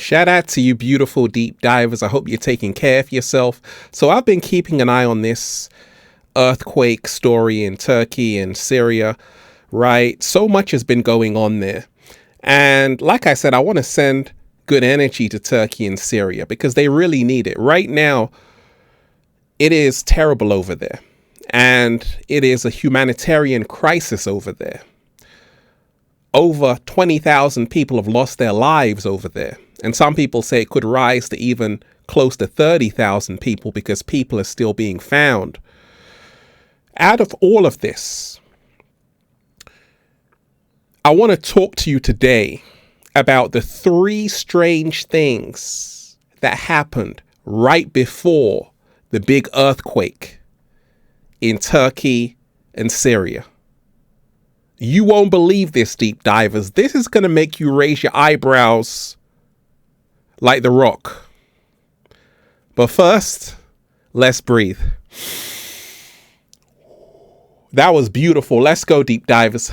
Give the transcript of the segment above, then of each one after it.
Shout out to you beautiful deep divers. I hope you're taking care of yourself. So I've been keeping an eye on this earthquake story in Turkey and Syria, right? So much has been going on there. And like I said, I want to send good energy to Turkey and Syria because they really need it. Right now, it is terrible over there. And it is a humanitarian crisis over there. Over 20,000 people have lost their lives over there. And some people say it could rise to even close to 30,000 people because people are still being found. Out of all of this, I want to talk to you today about the 3 strange things that happened right before the big earthquake in Turkey and Syria. You won't believe this, deep divers. This is going to make you raise your eyebrows like The Rock. But first, let's breathe. That was beautiful. Let's go, deep divers.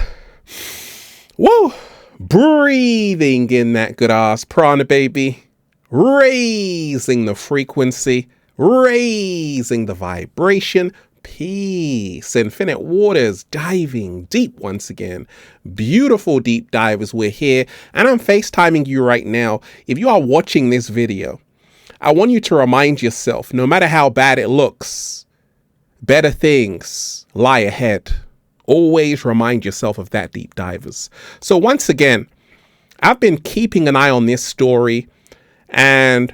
Woo! Breathing in that good ass prana, baby. Raising the frequency. Raising the vibration. Peace. Infinite waters. Diving deep once again. Beautiful deep divers. We're here. And I'm FaceTiming you right now. If you are watching this video, I want you to remind yourself, no matter how bad it looks, better things lie ahead. Always remind yourself of that, deep divers. So once again, I've been keeping an eye on this story, and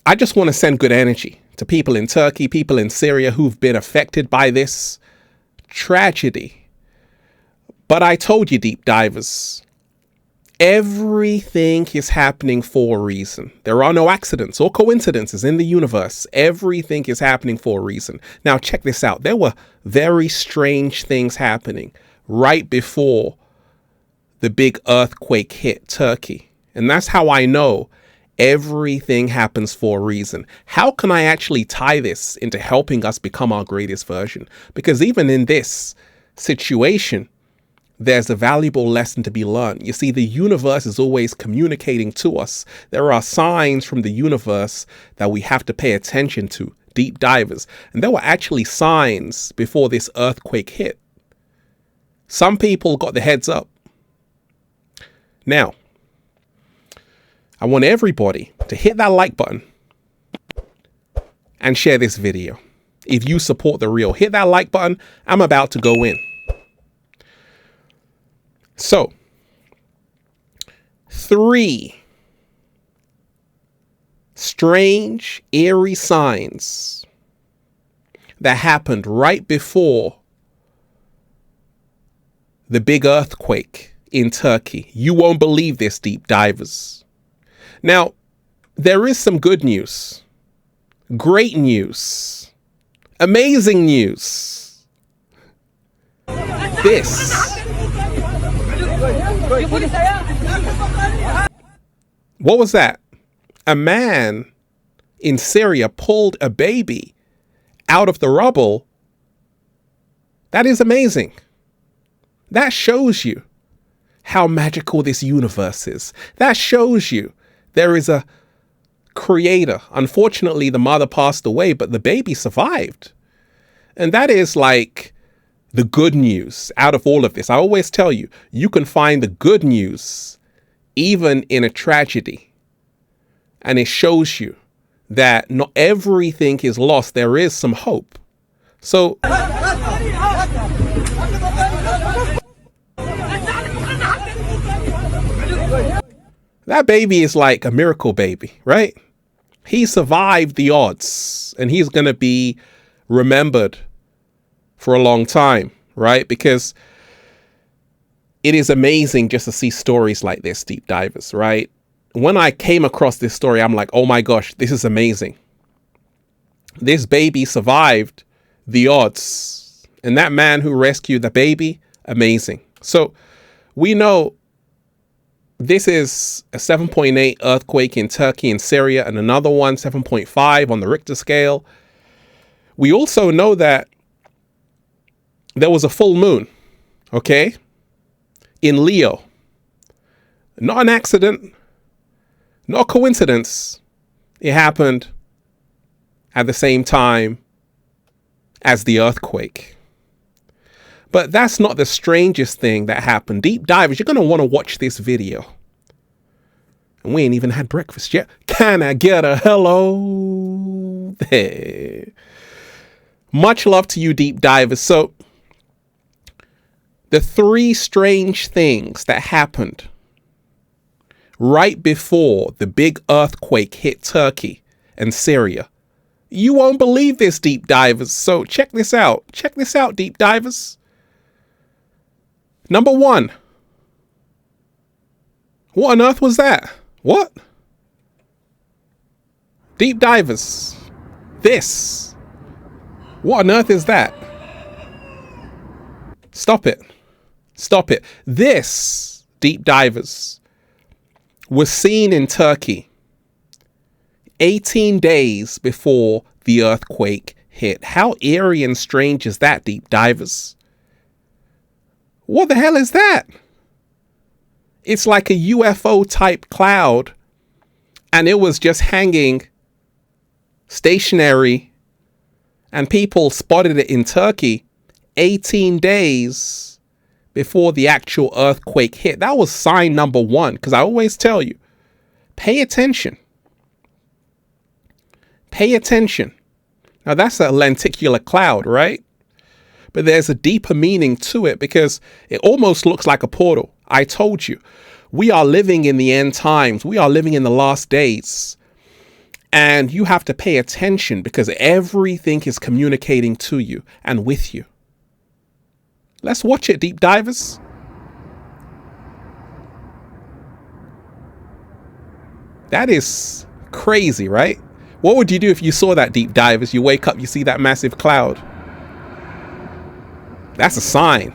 I just want to send good energy to people in Turkey, people in Syria who've been affected by this tragedy. But I told you, deep divers, everything is happening for a reason. There are no accidents or coincidences in the universe. Everything is happening for a reason. Now, check this out. There were very strange things happening right before the big earthquake hit Turkey. And that's how I know everything happens for a reason. How can I actually tie this into helping us become our greatest version? Because even in this situation, there's a valuable lesson to be learned. You see, the universe is always communicating to us. There are signs from the universe that we have to pay attention to, deep divers. And there were actually signs before this earthquake hit. Some people got the heads up. Now, I want everybody to hit that like button and share this video. If you support The Real, hit that like button. I'm about to go in. So, 3 strange, eerie signs that happened right before the big earthquake in Turkey. You won't believe this, deep divers. Now, there is some good news, great news, amazing news. What was that? A man in Syria pulled a baby out of the rubble. That is amazing. That shows you how magical this universe is. That shows you there is a creator. Unfortunately, the mother passed away, but the baby survived. And that is like the good news out of all of this. I always tell you, you can find the good news even in a tragedy. And it shows you that not everything is lost. There is some hope. So that baby is like a miracle baby, right? He survived the odds and he's going to be remembered for a long time, right? Because it is amazing just to see stories like this, deep divers, right? When I came across this story, I'm like, oh my gosh, this is amazing. This baby survived the odds. And that man who rescued the baby, amazing. So we know this is a 7.8 earthquake in Turkey and Syria, and another one, 7.5 on the Richter scale. We also know that there was a full moon, okay, in Leo. Not an accident, not a coincidence. It happened at the same time as the earthquake. But that's not the strangest thing that happened. Deep divers, you're going to want to watch this video. And we ain't even had breakfast yet. Can I get a hello there? Much love to you, deep divers. So the three strange things that happened right before the big earthquake hit Turkey and Syria. You won't believe this, deep divers. So check this out. Check this out, deep divers. Number one. What on earth was that? What? Deep divers. This. What on earth is that? Stop it. Stop it. This, deep divers, was seen in Turkey 18 days before the earthquake hit. How eerie and strange is that, deep divers? What the hell is that? It's like a UFO type cloud, and it was just hanging stationary, and people spotted it in Turkey 18 days before the actual earthquake hit. That was sign number one, because I always tell you, pay attention. Pay attention. Now that's a lenticular cloud, right? But there's a deeper meaning to it because it almost looks like a portal. I told you, we are living in the end times. We are living in the last days. And you have to pay attention because everything is communicating to you and with you. Let's watch it, deep divers. That is crazy, right? What would you do if you saw that, deep divers? You wake up, you see that massive cloud. That's a sign.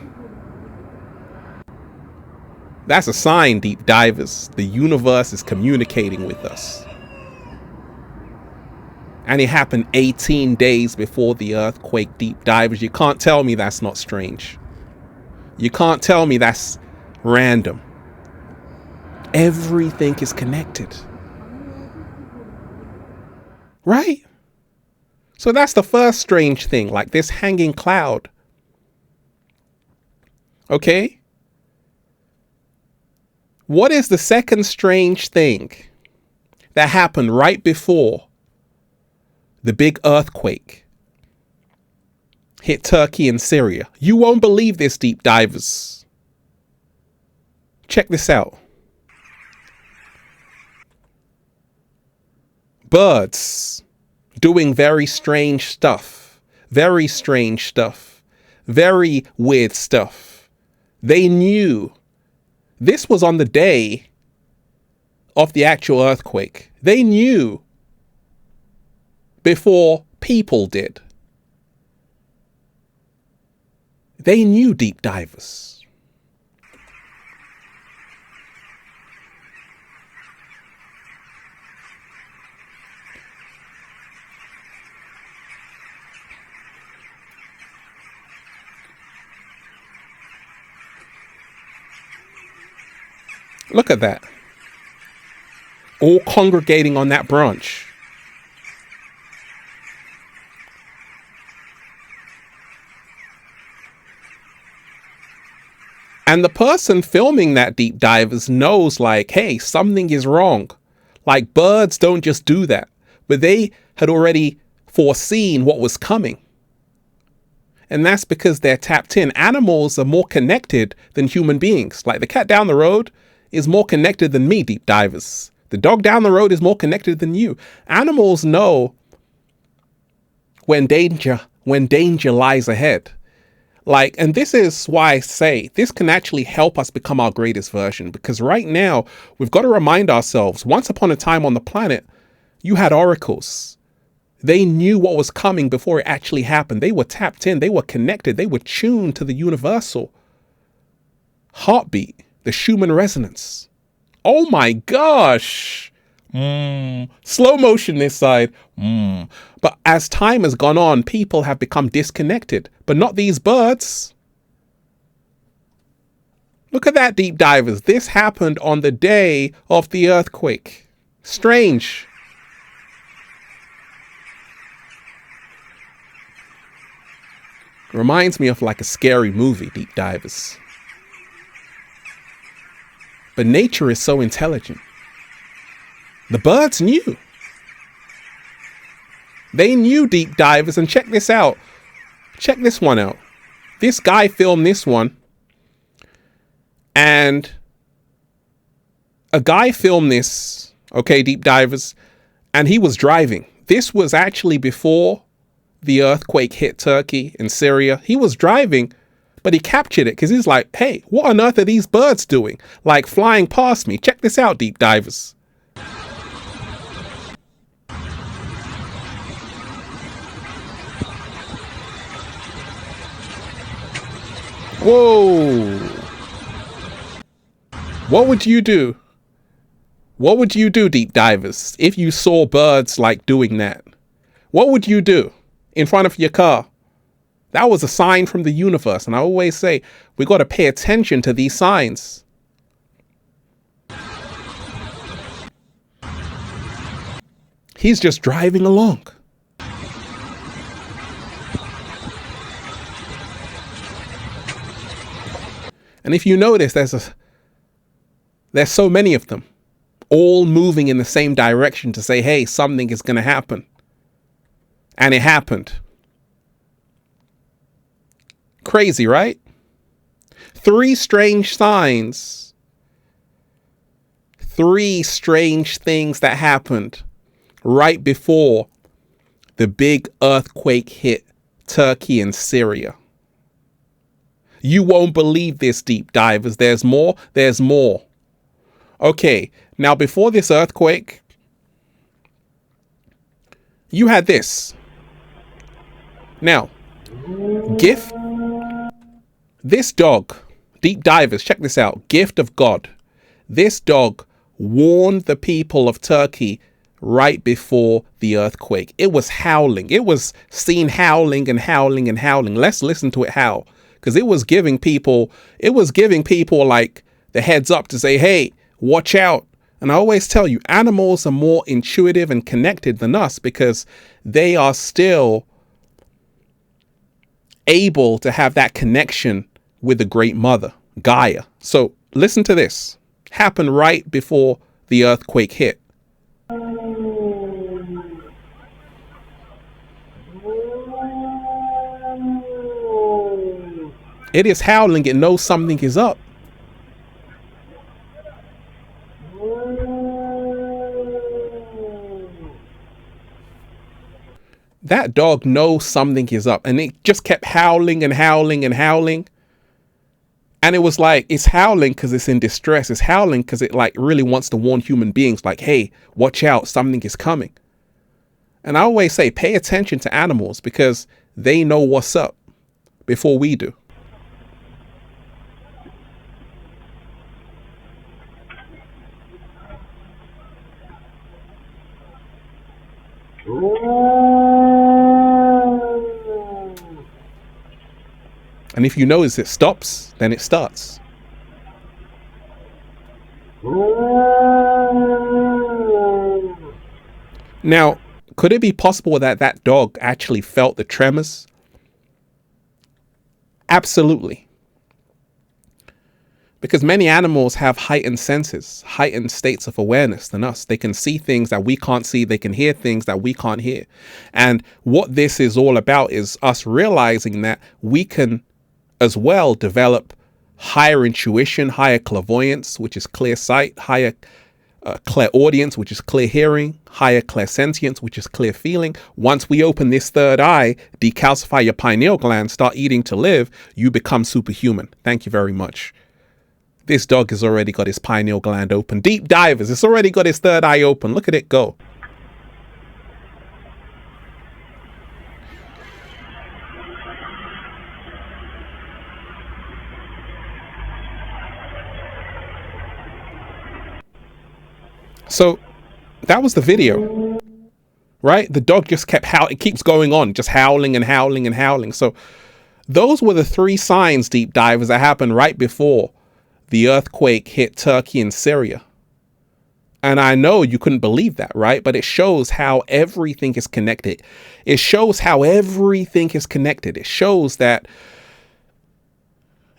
That's a sign, deep divers. The universe is communicating with us. And it happened 18 days before the earthquake, deep divers. You can't tell me that's not strange. You can't tell me that's random. Everything is connected. Right? So that's the first strange thing, like this hanging cloud. Okay? What is the second strange thing that happened right before the big earthquake hit Turkey and Syria? You won't believe this, deep divers. Check this out. Birds doing very strange stuff. Very strange stuff. Very weird stuff. They knew. This was on the day of the actual earthquake. They knew before people did. They knew, deep divers. Look at that. All congregating on that branch. And the person filming that, deep divers, knows like, hey, something is wrong. Like birds don't just do that. But they had already foreseen what was coming. And that's because they're tapped in. Animals are more connected than human beings. Like the cat down the road is more connected than me, deep divers. The dog down the road is more connected than you. Animals know when danger lies ahead. Like, and this is why I say this can actually help us become our greatest version, because right now we've got to remind ourselves, once upon a time on the planet, you had oracles. They knew what was coming before it actually happened. They were tapped in. They were connected. They were tuned to the universal heartbeat, the Schumann resonance. Oh my gosh. Slow motion this side. But as time has gone on, people have become disconnected, but not these birds. Look at that, deep divers. This happened on the day of the earthquake. Strange. Reminds me of like a scary movie, deep divers. But nature is so intelligent. The birds knew. They knew, deep divers, and check this out. Check this one out. This guy filmed this one. And a guy filmed this, okay, deep divers, and he was driving. This was actually before the earthquake hit Turkey and Syria. He was driving, but he captured it because he's like, hey, what on earth are these birds doing? Like flying past me. Check this out, deep divers. Whoa. What would you do? What would you do, deep divers, if you saw birds like doing that? What would you do in front of your car? That was a sign from the universe. And I always say, we got to pay attention to these signs. He's just driving along. And if you notice, there's so many of them, all moving in the same direction to say, hey, something is going to happen. And it happened. Crazy, right? 3 strange signs. 3 strange things that happened right before the big earthquake hit Turkey and Syria. You won't believe this, deep divers. There's more. There's more. Okay, now before this earthquake, you had this. Now, gift. This dog, deep divers, check this out. Gift of God. This dog warned the people of Turkey right before the earthquake. It was howling. It was seen howling and howling and howling. Let's listen to it howl. Because it was giving people like the heads up to say, hey, watch out. And I always tell you, animals are more intuitive and connected than us because they are still able to have that connection with the great mother, Gaia. So listen to this. Happened right before the earthquake hit. It is howling. It knows something is up. That dog knows something is up, and it just kept howling and howling and howling. And it was like, it's howling because it's in distress. It's howling because it like really wants to warn human beings like, hey, watch out, something is coming. And I always say, pay attention to animals because they know what's up before we do. And if you notice it stops, then it starts. Now, could it be possible that that dog actually felt the tremors? Absolutely. Because many animals have heightened senses, heightened states of awareness than us. They can see things that we can't see. They can hear things that we can't hear. And what this is all about is us realizing that we can as well develop higher intuition, higher clairvoyance, which is clear sight, higher clairaudience, which is clear hearing, higher clairsentience, which is clear feeling. Once we open this third eye, decalcify your pineal gland, start eating to live, you become superhuman. Thank you very much. This dog has already got his pineal gland open. Deep divers, it's already got his third eye open. Look at it go. So that was the video, right? The dog just kept howling. It keeps going on, just howling and howling and howling. So those were the 3 signs, deep divers, that happened right before the earthquake hit Turkey and Syria. And I know you couldn't believe that, right? But it shows how everything is connected. It shows how everything is connected. It shows that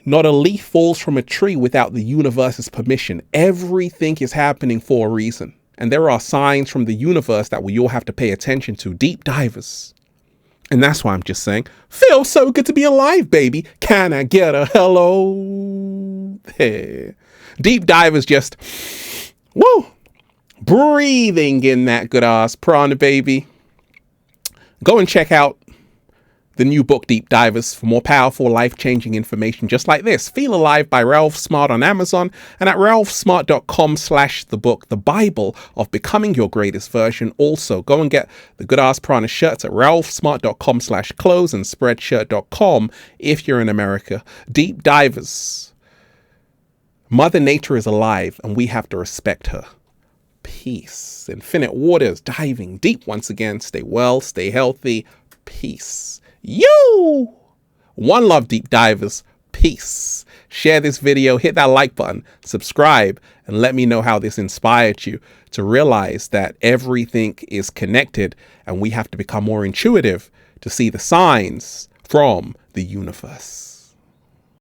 not a leaf falls from a tree without the universe's permission. Everything is happening for a reason. And there are signs from the universe that we all have to pay attention to. Deep divers. And that's why I'm just saying, feels so good to be alive, baby. Can I get a hello? Hey. Deep divers just, woo, breathing in that good ass prana, baby. Go and check out the new book, Deep Divers, for more powerful, life-changing information just like this. Feel Alive by Ralph Smart on Amazon and at ralphsmart.com/the-book, the Bible of becoming your greatest version. Also, go and get the Good Ass Prana shirts at ralphsmart.com/clothes and spreadshirt.com if you're in America. Deep Divers. Mother Nature is alive and we have to respect her. Peace. Infinite waters, diving deep once again. Stay well, stay healthy. Peace. You. One love, deep divers. Peace. Share this video, hit that like button, subscribe, and let me know how this inspired you to realize that everything is connected and we have to become more intuitive to see the signs from the universe.